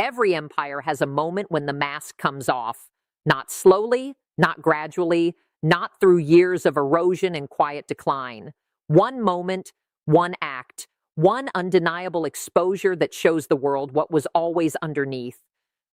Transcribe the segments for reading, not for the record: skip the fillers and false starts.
Every empire has a moment when the mask comes off. Not slowly, not gradually, not through years of erosion and quiet decline. One moment, one act, one undeniable exposure that shows the world what was always underneath.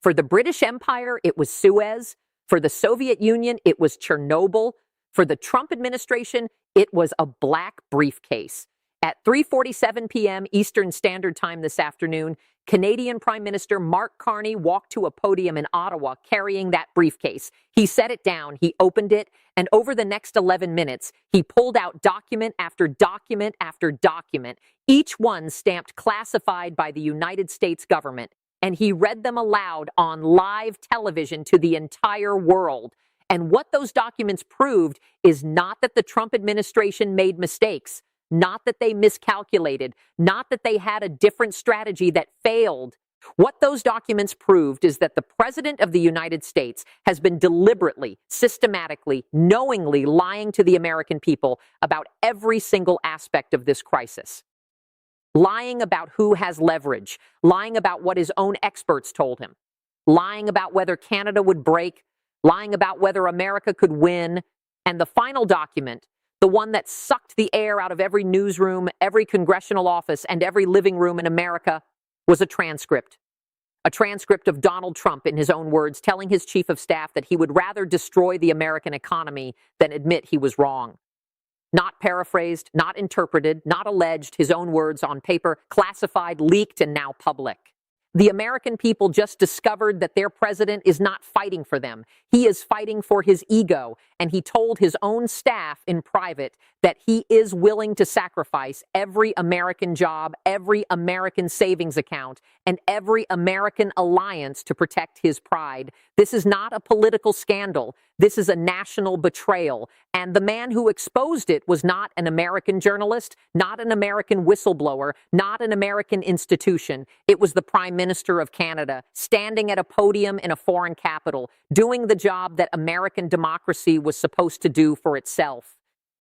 For the British Empire, it was Suez. For the Soviet Union, it was Chernobyl. For the Trump administration, it was a black briefcase. At 3:47 p.m. Eastern Standard Time this afternoon, Canadian Prime Minister Mark Carney walked to a podium in Ottawa carrying that briefcase. He set it down, he opened it, and over the next 11 minutes, he pulled out document after document after document, each one stamped classified by the United States government, and he read them aloud on live television to the entire world. And what those documents proved is not that the Trump administration made mistakes, not that they miscalculated, not that they had a different strategy that failed. What those documents proved is that the President of the United States has been deliberately, systematically, knowingly lying to the American people about every single aspect of this crisis. Lying about who has leverage, lying about what his own experts told him, lying about whether Canada would break, lying about whether America could win, and the final document, the one that sucked the air out of every newsroom, every congressional office, and every living room in America, was a transcript. A transcript of Donald Trump, in his own words, telling his chief of staff that he would rather destroy the American economy than admit he was wrong. Not paraphrased, not interpreted, not alleged, his own words on paper, classified, leaked, and now public. The American people just discovered that their president is not fighting for them. He is fighting for his ego, and he told his own staff in private that he is willing to sacrifice every American job, every American savings account, and every American alliance to protect his pride. This is not a political scandal. This is a national betrayal. And the man who exposed it was not an American journalist, not an American whistleblower, not an American institution. It was the Prime Minister of Canada, standing at a podium in a foreign capital, doing the job that American democracy was supposed to do for itself.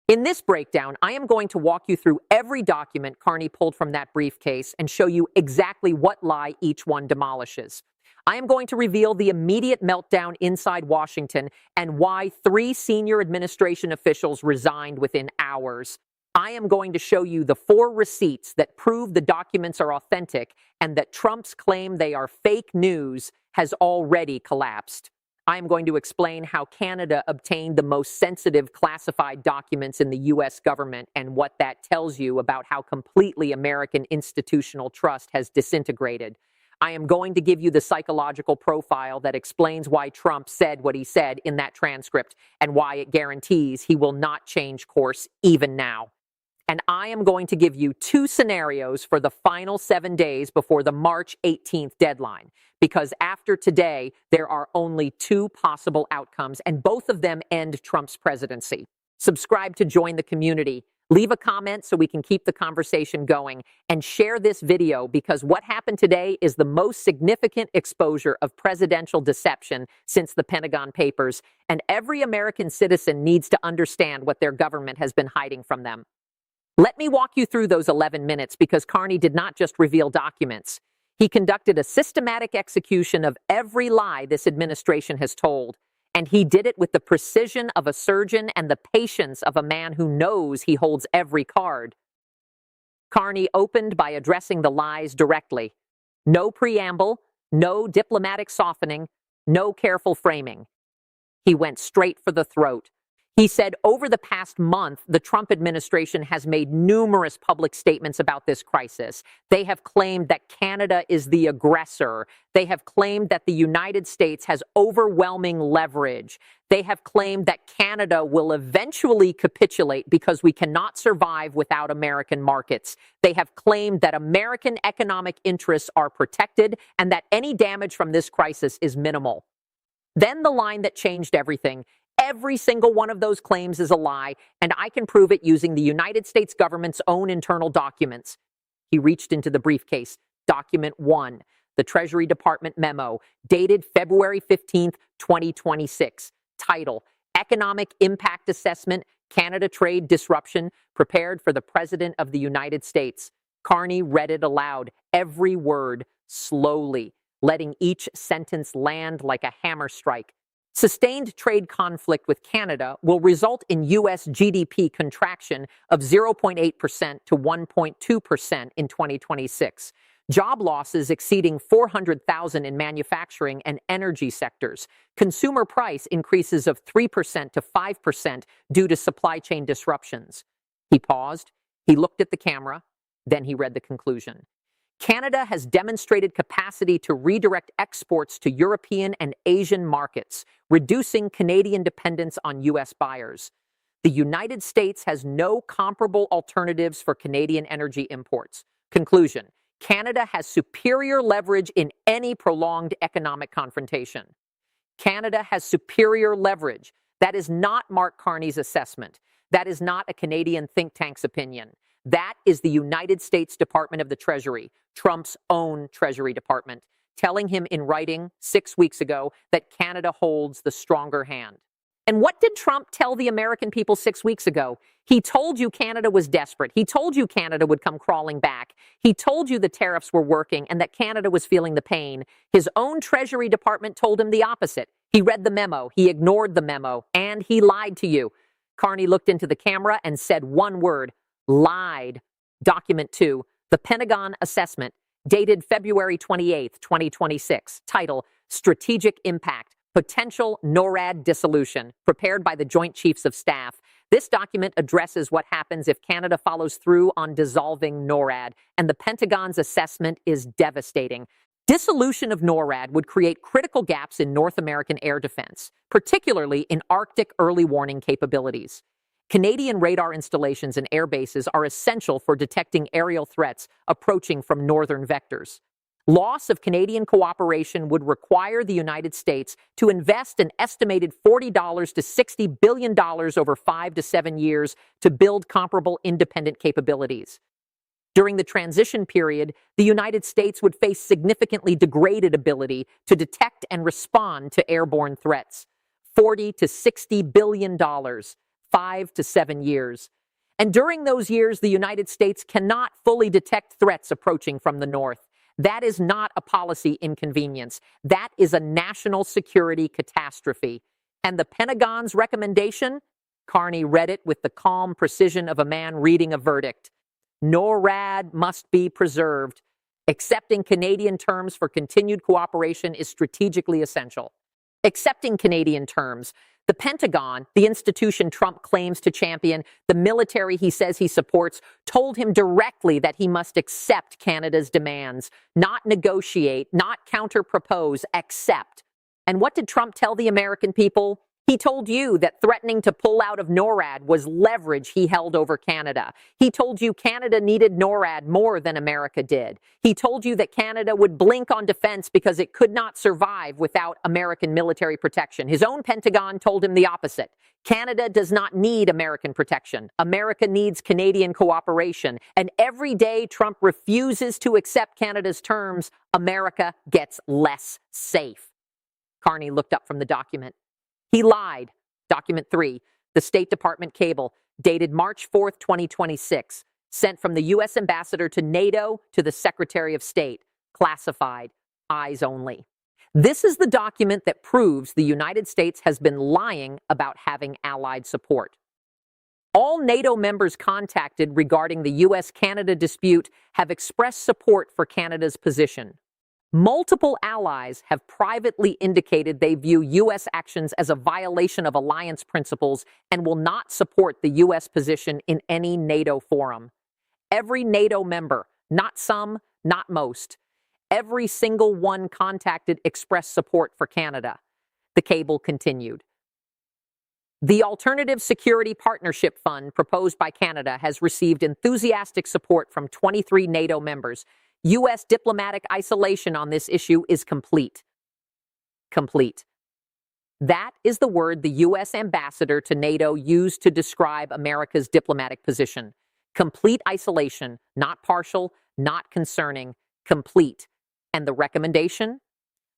In this breakdown, I am going to walk you through every document Carney pulled from that briefcase and show you exactly what lie each one demolishes. I am going to reveal the immediate meltdown inside Washington and why 3 senior administration officials resigned within hours. I am going to show you the 4 receipts that prove the documents are authentic and that Trump's claim they are fake news has already collapsed. I am going to explain how Canada obtained the most sensitive classified documents in the U.S. government and what that tells you about how completely American institutional trust has disintegrated. I am going to give you the psychological profile that explains why Trump said what he said in that transcript and why it guarantees he will not change course even now. And I am going to give you 2 scenarios for the final 7 days before the March 18th deadline. Because after today, there are only 2 possible outcomes, and both of them end Trump's presidency. Subscribe to join the community. Leave a comment so we can keep the conversation going, and share this video because what happened today is the most significant exposure of presidential deception since the Pentagon Papers, and every American citizen needs to understand what their government has been hiding from them. Let me walk you through those 11 minutes because Carney did not just reveal documents. He conducted a systematic execution of every lie this administration has told, and he did it with the precision of a surgeon and the patience of a man who knows he holds every card. Carney opened by addressing the lies directly. No preamble, no diplomatic softening, no careful framing. He went straight for the throat. He said over the past month, the Trump administration has made numerous public statements about this crisis. They have claimed that Canada is the aggressor. They have claimed that the United States has overwhelming leverage. They have claimed that Canada will eventually capitulate because we cannot survive without American markets. They have claimed that American economic interests are protected and that any damage from this crisis is minimal. Then the line that changed everything. Every single one of those claims is a lie, and I can prove it using the United States government's own internal documents. He reached into the briefcase. Document 1, the Treasury Department memo, dated February 15th, 2026. Title, Economic Impact Assessment, Canada Trade Disruption, prepared for the President of the United States. Carney read it aloud, every word, slowly. letting each sentence land like a hammer strike. Sustained trade conflict with Canada will result in U.S. GDP contraction of 0.8% to 1.2% in 2026. Job losses exceeding 400,000 in manufacturing and energy sectors. Consumer price increases of 3% to 5% due to supply chain disruptions. He paused, he looked at the camera, then he read the conclusion. Canada has demonstrated capacity to redirect exports to European and Asian markets, reducing Canadian dependence on U.S. buyers. The United States has no comparable alternatives for Canadian energy imports. Conclusion: Canada has superior leverage in any prolonged economic confrontation. Canada has superior leverage. That is not Mark Carney's assessment. That is not a Canadian think tank's opinion. That is the United States Department of the Treasury, Trump's own Treasury Department, telling him in writing 6 weeks ago that Canada holds the stronger hand. And what did Trump tell the American people 6 weeks ago? He told you Canada was desperate. He told you Canada would come crawling back. He told you the tariffs were working and that Canada was feeling the pain. His own Treasury Department told him the opposite. He read the memo, he ignored the memo, and he lied to you. Carney looked into the camera and said one word: lied. Document 2, the Pentagon Assessment, dated February 28, 2026. Title: Strategic Impact, Potential NORAD Dissolution, prepared by the Joint Chiefs of Staff. This document addresses what happens if Canada follows through on dissolving NORAD, and the Pentagon's assessment is devastating. Dissolution of NORAD would create critical gaps in North American air defense, particularly in Arctic early warning capabilities. Canadian radar installations and air bases are essential for detecting aerial threats approaching from northern vectors. Loss of Canadian cooperation would require the United States to invest an estimated $40 to $60 billion over 5 to 7 years to build comparable independent capabilities. During the transition period, the United States would face significantly degraded ability to detect and respond to airborne threats. $40 to $60 billion, 5 to 7 years. And during those years, the United States cannot fully detect threats approaching from the north. That is not a policy inconvenience. That is a national security catastrophe. And the Pentagon's recommendation? Carney read it with the calm precision of a man reading a verdict. NORAD must be preserved. Accepting Canadian terms for continued cooperation is strategically essential. Accepting Canadian terms. The Pentagon, the institution Trump claims to champion, the military he says he supports, told him directly that he must accept Canada's demands, not negotiate, not counter-propose, accept. And what did Trump tell the American people? He told you that threatening to pull out of NORAD was leverage he held over Canada. He told you Canada needed NORAD more than America did. He told you that Canada would blink on defense because it could not survive without American military protection. His own Pentagon told him the opposite. Canada does not need American protection. America needs Canadian cooperation. And every day Trump refuses to accept Canada's terms, America gets less safe. Carney looked up from the document. He lied. Document 3, the State Department cable, dated March 4th, 2026, sent from the U.S. ambassador to NATO to the Secretary of State, classified, eyes only. This is the document that proves the United States has been lying about having allied support. All NATO members contacted regarding the U.S.-Canada dispute have expressed support for Canada's position. Multiple allies have privately indicated they view U.S. actions as a violation of alliance principles and will not support the U.S. position in any NATO forum. Every NATO member, not some, not most, every single one contacted expressed support for Canada. The cable continued. The Alternative Security Partnership Fund proposed by Canada has received enthusiastic support from 23 NATO members. U.S. diplomatic isolation on this issue is complete. Complete. That is the word the U.S. ambassador to NATO used to describe America's diplomatic position. Complete isolation, not partial, not concerning, complete. And the recommendation?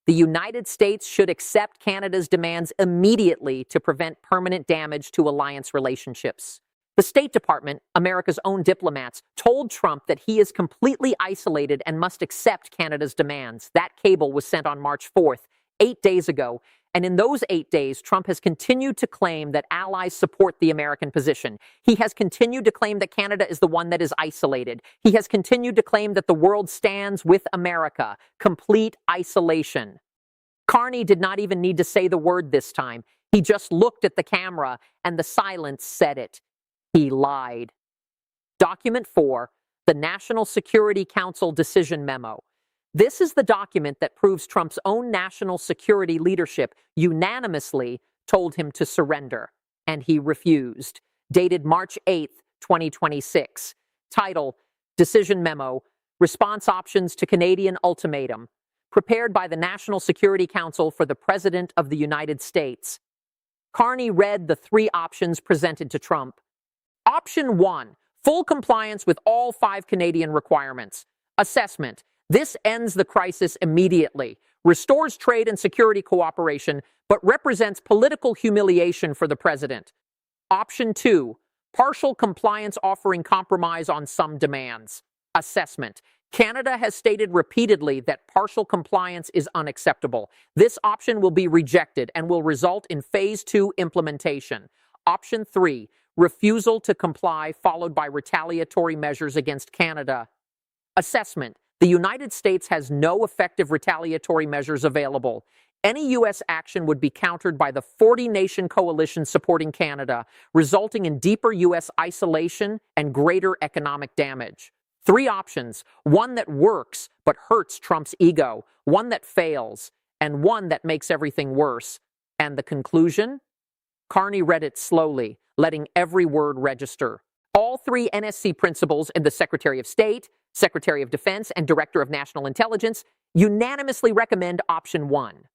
The United States should accept Canada's demands immediately to prevent permanent damage to alliance relationships. The State Department, America's own diplomats, told Trump that he is completely isolated and must accept Canada's demands. That cable was sent on March 4th, 8 days ago. And in those 8 days, Trump has continued to claim that allies support the American position. He has continued to claim that Canada is the one that is isolated. He has continued to claim that the world stands with America. Complete isolation. Carney did not even need to say the word this time. He just looked at the camera, and the silence said it. He lied. Document 4, the National Security Council Decision Memo. This is the document that proves Trump's own national security leadership unanimously told him to surrender, and he refused. Dated March 8th, 2026. Title, Decision Memo, Response Options to Canadian Ultimatum. Prepared by the National Security Council for the President of the United States. Carney read the 3 options presented to Trump. Option 1, full compliance with all 5 Canadian requirements. Assessment. This ends the crisis immediately, restores trade and security cooperation, but represents political humiliation for the president. Option 2, partial compliance offering compromise on some demands. Assessment. Canada has stated repeatedly that partial compliance is unacceptable. This option will be rejected and will result in Phase 2 implementation. Option 3, refusal to comply followed by retaliatory measures against Canada. Assessment. The United States has no effective retaliatory measures available. Any U.S. action would be countered by the 40-nation coalition supporting Canada, resulting in deeper U.S. isolation and greater economic damage. 3 options, one that works but hurts Trump's ego, one that fails, and one that makes everything worse. And the conclusion? Carney read it slowly, letting every word register. All 3 NSC principals and the Secretary of State, Secretary of Defense, and Director of National Intelligence unanimously recommend option 1.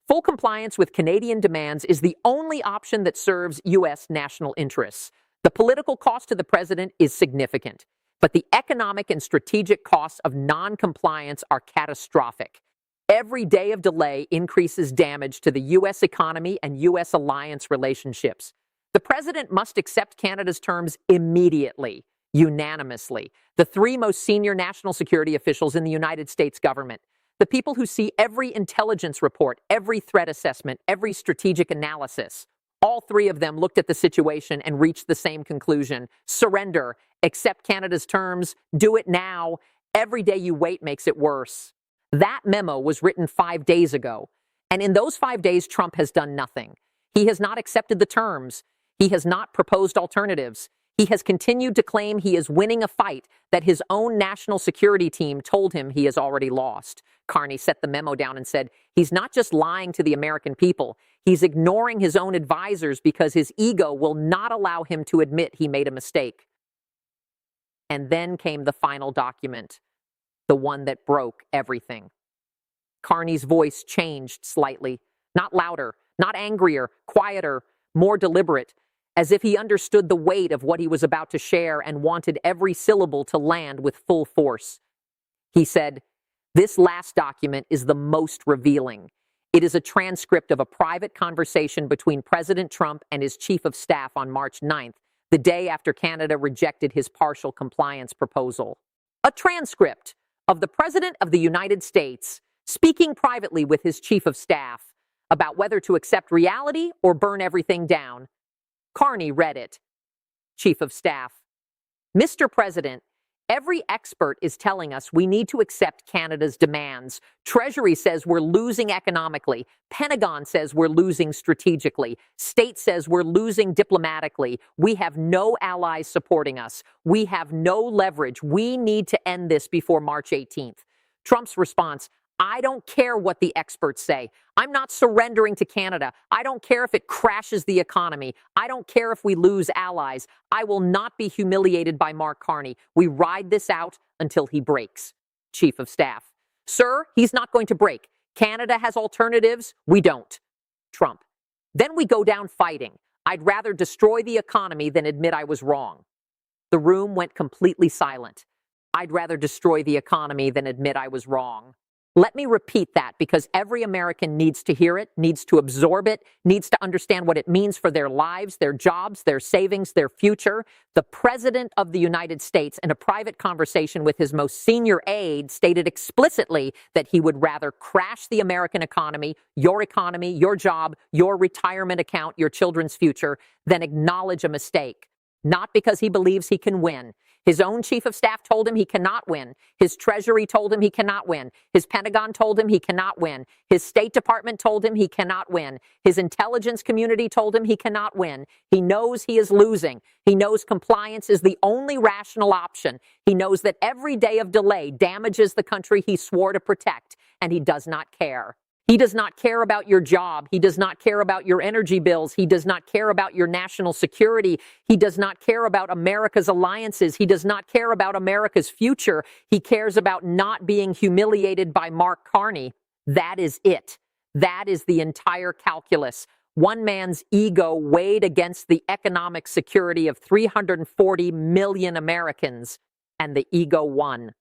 Full compliance with Canadian demands is the only option that serves U.S. national interests. The political cost to the president is significant, but the economic and strategic costs of non-compliance are catastrophic. Every day of delay increases damage to the U.S. economy and U.S. alliance relationships. The president must accept Canada's terms immediately, unanimously. The 3 most senior national security officials in the United States government, the people who see every intelligence report, every threat assessment, every strategic analysis, all 3 of them looked at the situation and reached the same conclusion. Surrender, accept Canada's terms, do it now. Every day you wait makes it worse. That memo was written 5 days ago, and in those 5 days, Trump has done nothing. He has not accepted the terms. He has not proposed alternatives. He has continued to claim he is winning a fight that his own national security team told him he has already lost. Carney set the memo down and said, he's not just lying to the American people, he's ignoring his own advisors because his ego will not allow him to admit he made a mistake. And then came the final document, the one that broke everything. Carney's voice changed slightly, not louder, not angrier, quieter, more deliberate, as if he understood the weight of what he was about to share and wanted every syllable to land with full force. He said, "This last document is the most revealing. It is a transcript of a private conversation between President Trump and his chief of staff on March 9th, the day after Canada rejected his partial compliance proposal. A transcript of the President of the United States speaking privately with his chief of staff about whether to accept reality or burn everything down." Carney read it. Chief of Staff: "Mr. President, every expert is telling us we need to accept Canada's demands. Treasury says we're losing economically. Pentagon says we're losing strategically. State says we're losing diplomatically. We have no allies supporting us. We have no leverage. We need to end this before March 18th. Trump's response: "I don't care what the experts say. I'm not surrendering to Canada. I don't care if it crashes the economy. I don't care if we lose allies. I will not be humiliated by Mark Carney. We ride this out until he breaks." Chief of Staff: "Sir, he's not going to break. Canada has alternatives. We don't." Trump: "Then we go down fighting. I'd rather destroy the economy than admit I was wrong." The room went completely silent. "I'd rather destroy the economy than admit I was wrong." Let me repeat that because every American needs to hear it, needs to absorb it, needs to understand what it means for their lives, their jobs, their savings, their future. The President of the United States, in a private conversation with his most senior aide, stated explicitly that he would rather crash the American economy, your job, your retirement account, your children's future, than acknowledge a mistake. Not because he believes he can win. His own chief of staff told him he cannot win. His Treasury told him he cannot win. His Pentagon told him he cannot win. His State Department told him he cannot win. His intelligence community told him he cannot win. He knows he is losing. He knows compliance is the only rational option. He knows that every day of delay damages the country he swore to protect, and he does not care. He does not care about your job. He does not care about your energy bills. He does not care about your national security. He does not care about America's alliances. He does not care about America's future. He cares about not being humiliated by Mark Carney. That is it. That is the entire calculus. One man's ego weighed against the economic security of 340 million Americans, and the ego won.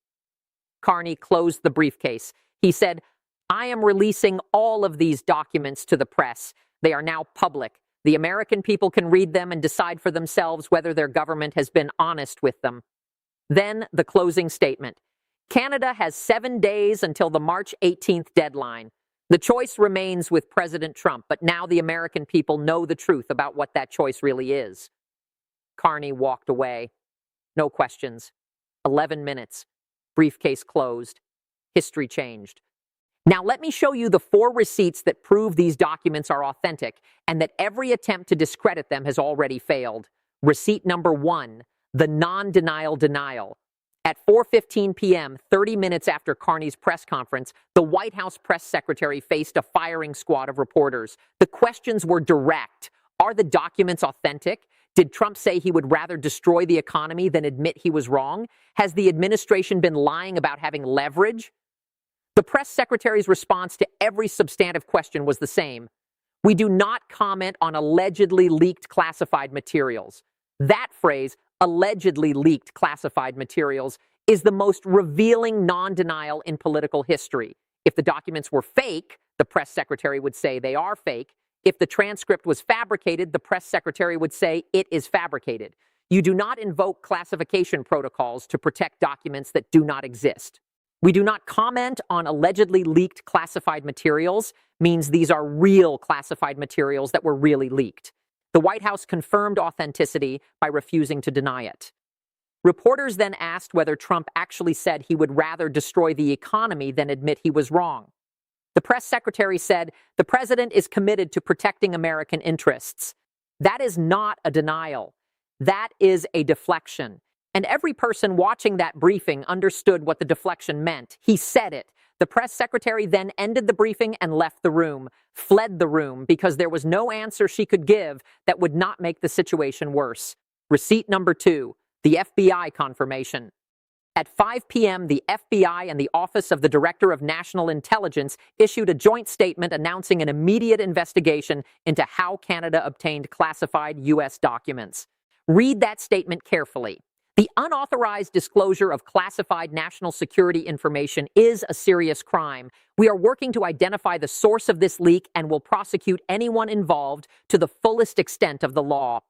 Carney closed the briefcase. He said, "I am releasing all of these documents to the press. They are now public. The American people can read them and decide for themselves whether their government has been honest with them." Then the closing statement. Canada has 7 days until the March 18th deadline. The choice remains with President Trump, but now the American people know the truth about what that choice really is. Carney walked away. No questions. 11 minutes. Briefcase closed. History changed. Now let me show you the 4 receipts that prove these documents are authentic and that every attempt to discredit them has already failed. Receipt number 1, the non-denial denial. At 4:15 p.m., 30 minutes after Carney's press conference, the White House press secretary faced a firing squad of reporters. The questions were direct. Are the documents authentic? Did Trump say he would rather destroy the economy than admit he was wrong? Has the administration been lying about having leverage? The press secretary's response to every substantive question was the same. We do not comment on allegedly leaked classified materials. That phrase, allegedly leaked classified materials, is the most revealing non-denial in political history. If the documents were fake, the press secretary would say they are fake. If the transcript was fabricated, the press secretary would say it is fabricated. You do not invoke classification protocols to protect documents that do not exist. We do not comment on allegedly leaked classified materials, means these are real classified materials that were really leaked. The White House confirmed authenticity by refusing to deny it. Reporters then asked whether Trump actually said he would rather destroy the economy than admit he was wrong. The press secretary said, "The president is committed to protecting American interests." That is not a denial. That is a deflection. And every person watching that briefing understood what the deflection meant. He said it. The press secretary then ended the briefing and left the room, fled the room, because there was no answer she could give that would not make the situation worse. Receipt number 2, the FBI confirmation. At 5 p.m., the FBI and the Office of the Director of National Intelligence issued a joint statement announcing an immediate investigation into how Canada obtained classified U.S. documents. Read that statement carefully. The unauthorized disclosure of classified national security information is a serious crime. We are working to identify the source of this leak and will prosecute anyone involved to the fullest extent of the law.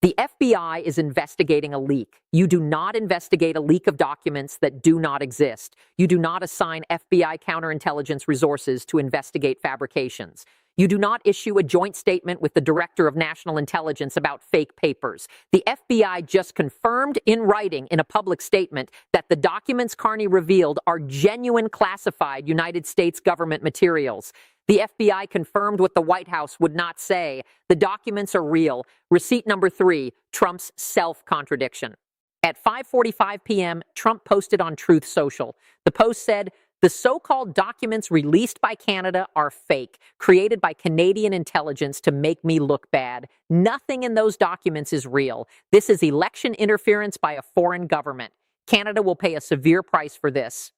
The FBI is investigating a leak. You do not investigate a leak of documents that do not exist. You do not assign FBI counterintelligence resources to investigate fabrications. You do not issue a joint statement with the Director of National Intelligence about fake papers. The FBI just confirmed in writing in a public statement that the documents Carney revealed are genuine classified United States government materials. The FBI confirmed what the White House would not say. The documents are real. Receipt number 3, Trump's self-contradiction. At 5:45 p.m., Trump posted on Truth Social. The post said, "The so-called documents released by Canada are fake, created by Canadian intelligence to make me look bad. Nothing in those documents is real. This is election interference by a foreign government. Canada will pay a severe price for this."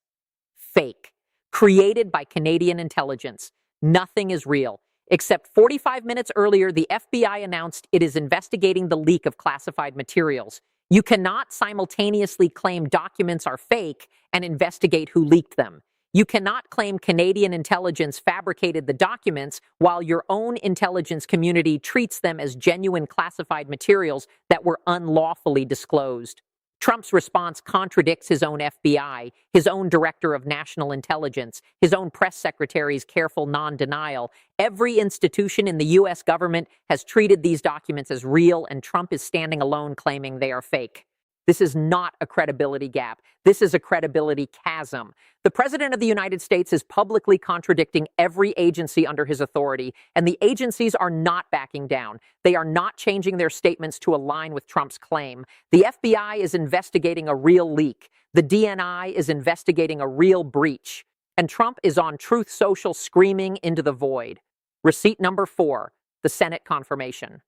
Fake. Created by Canadian intelligence. Nothing is real. Except 45 minutes earlier, the FBI announced it is investigating the leak of classified materials. You cannot simultaneously claim documents are fake and investigate who leaked them. You cannot claim Canadian intelligence fabricated the documents while your own intelligence community treats them as genuine classified materials that were unlawfully disclosed. Trump's response contradicts his own FBI, his own director of national intelligence, his own press secretary's careful non-denial. Every institution in the U.S. government has treated these documents as real, and Trump is standing alone claiming they are fake. This is not a credibility gap. This is a credibility chasm. The President of the United States is publicly contradicting every agency under his authority, and the agencies are not backing down. They are not changing their statements to align with Trump's claim. The FBI is investigating a real leak. The DNI is investigating a real breach. And Trump is on Truth Social screaming into the void. Receipt number 4, the Senate confirmation.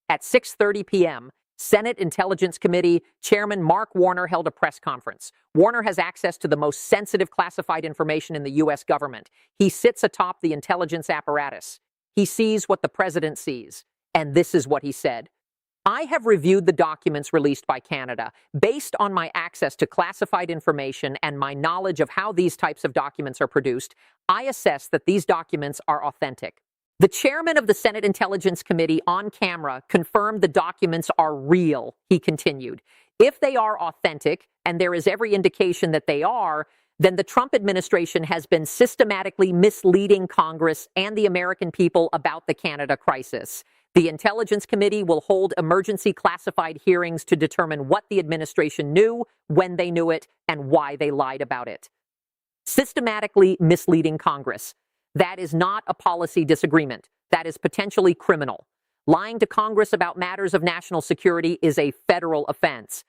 At 6:30 p.m., Senate Intelligence Committee Chairman Mark Warner held a press conference. Warner has access to the most sensitive classified information in the U.S. government. He sits atop the intelligence apparatus. He sees what the president sees. And this is what he said. I have reviewed the documents released by Canada. Based on my access to classified information and my knowledge of how these types of documents are produced, I assess that these documents are authentic. The chairman of the Senate Intelligence Committee on camera confirmed the documents are real, he continued. If they are authentic, and there is every indication that they are, then the Trump administration has been systematically misleading Congress and the American people about the Canada crisis. The Intelligence Committee will hold emergency classified hearings to determine what the administration knew, when they knew it, and why they lied about it. Systematically misleading Congress. That is not a policy disagreement. That is potentially criminal. Lying to Congress about matters of national security is a federal offense.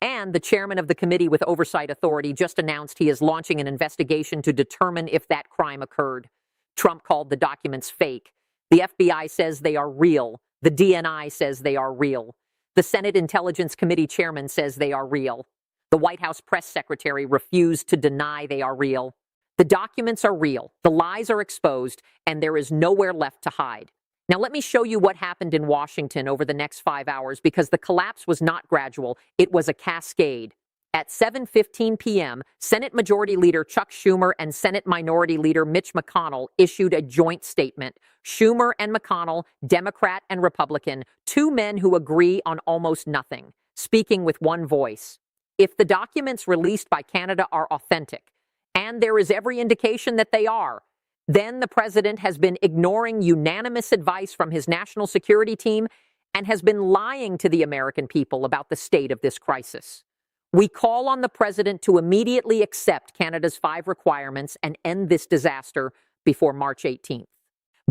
And the chairman of the committee with oversight authority just announced he is launching an investigation to determine if that crime occurred. Trump called the documents fake. The FBI says they are real. The DNI says they are real. The Senate Intelligence Committee chairman says they are real. The White House press secretary refused to deny they are real. The documents are real, the lies are exposed, and there is nowhere left to hide. Now let me show you what happened in Washington over the next 5 hours, because the collapse was not gradual, it was a cascade. At 7:15 p.m., Senate Majority Leader Chuck Schumer and Senate Minority Leader Mitch McConnell issued a joint statement. Schumer and McConnell, Democrat and Republican, two men who agree on almost nothing, speaking with one voice. If the documents released by Canada are authentic, and there is every indication that they are, then the president has been ignoring unanimous advice from his national security team and has been lying to the American people about the state of this crisis. We call on the president to immediately accept Canada's 5 requirements and end this disaster before March 18th.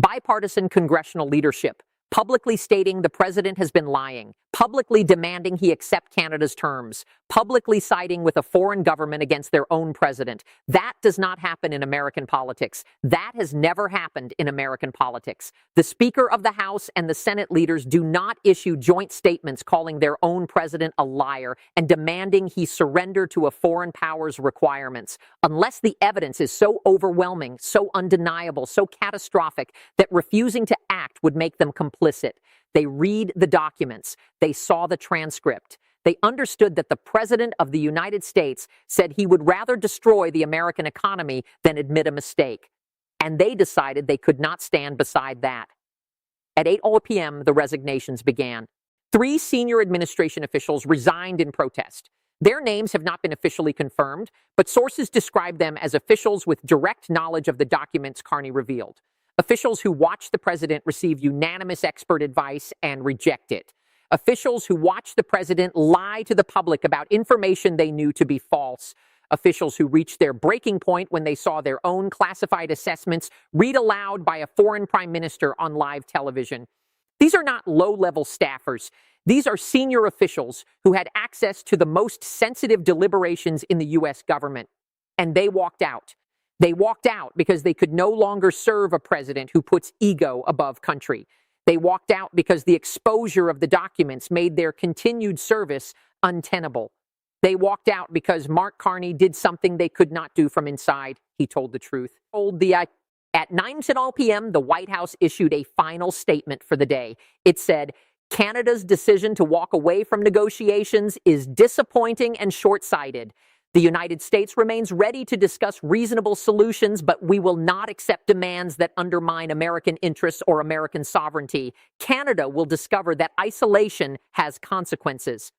Bipartisan congressional leadership, publicly stating the president has been lying, publicly demanding he accept Canada's terms, publicly siding with a foreign government against their own president. That does not happen in American politics. That has never happened in American politics. The Speaker of the House and the Senate leaders do not issue joint statements calling their own president a liar and demanding he surrender to a foreign power's requirements, unless the evidence is so overwhelming, so undeniable, so catastrophic that refusing to act would make them complicit. They read the documents. They saw the transcript. They understood that the President of the United States said he would rather destroy the American economy than admit a mistake. And they decided they could not stand beside that. At 8:00 p.m., the resignations began. 3 senior administration officials resigned in protest. Their names have not been officially confirmed, but sources describe them as officials with direct knowledge of the documents Carney revealed. Officials who watched the president receive unanimous expert advice and reject it. Officials who watched the president lie to the public about information they knew to be false. Officials who reached their breaking point when they saw their own classified assessments read aloud by a foreign prime minister on live television. These are not low-level staffers. These are senior officials who had access to the most sensitive deliberations in the U.S. government. And they walked out. They walked out because they could no longer serve a president who puts ego above country. They walked out because the exposure of the documents made their continued service untenable. They walked out because Mark Carney did something they could not do from inside. He told the truth. At 9:10 p.m., the White House issued a final statement for the day. It said, Canada's decision to walk away from negotiations is disappointing and short-sighted. The United States remains ready to discuss reasonable solutions, but we will not accept demands that undermine American interests or American sovereignty. Canada will discover that isolation has consequences.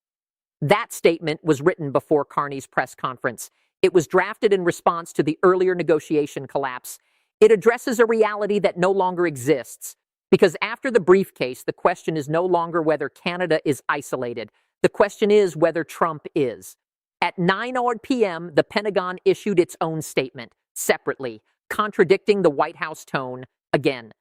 That statement was written before Carney's press conference. It was drafted in response to the earlier negotiation collapse. It addresses a reality that no longer exists. Because after the briefcase, the question is no longer whether Canada is isolated. The question is whether Trump is. At 9 p.m., the Pentagon issued its own statement, separately, contradicting the White House tone again.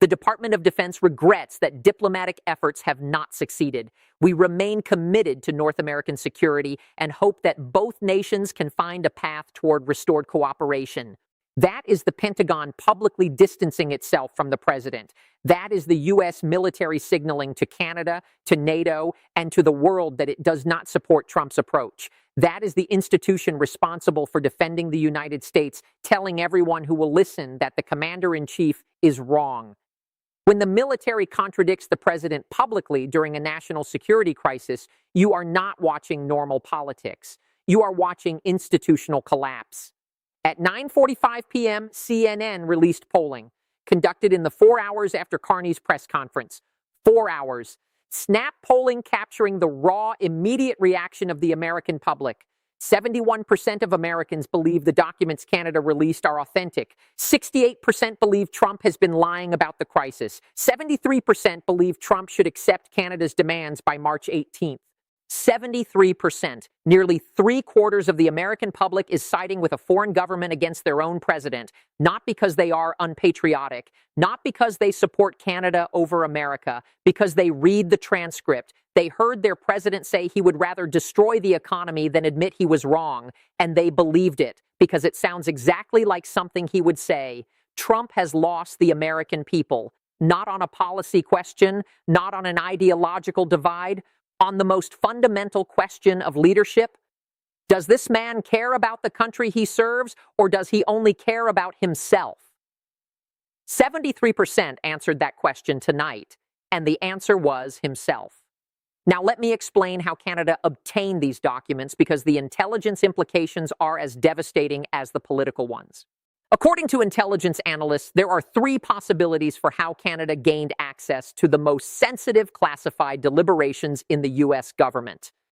The Department of Defense regrets that diplomatic efforts have not succeeded. We remain committed to North American security and hope that both nations can find a path toward restored cooperation. That is the Pentagon publicly distancing itself from the president. That is the U.S. military signaling to Canada, to NATO, and to the world that it does not support Trump's approach. That is the institution responsible for defending the United States, telling everyone who will listen that the commander-in-chief is wrong. When the military contradicts the president publicly during a national security crisis, you are not watching normal politics. You are watching institutional collapse. At 9:45 p.m., CNN released polling, conducted in the 4 hours after Carney's press conference. 4 hours. Snap polling capturing the raw, immediate reaction of the American public. 71% of Americans believe the documents Canada released are authentic. 68% believe Trump has been lying about the crisis. 73% believe Trump should accept Canada's demands by March 18th. 73%, nearly 3/4 of the American public is siding with a foreign government against their own president, not because they are unpatriotic, not because they support Canada over America, because they read the transcript. They heard their president say he would rather destroy the economy than admit he was wrong, and they believed it because it sounds exactly like something he would say. Trump has lost the American people, not on a policy question, not on an ideological divide, on the most fundamental question of leadership. Does this man care about the country he serves, or does he only care about himself? 73% answered that question tonight, and the answer was himself. Now let me explain how Canada obtained these documents, because the intelligence implications are as devastating as the political ones. According to intelligence analysts, there are 3 possibilities for how Canada gained access to the most sensitive classified deliberations in the U.S. government.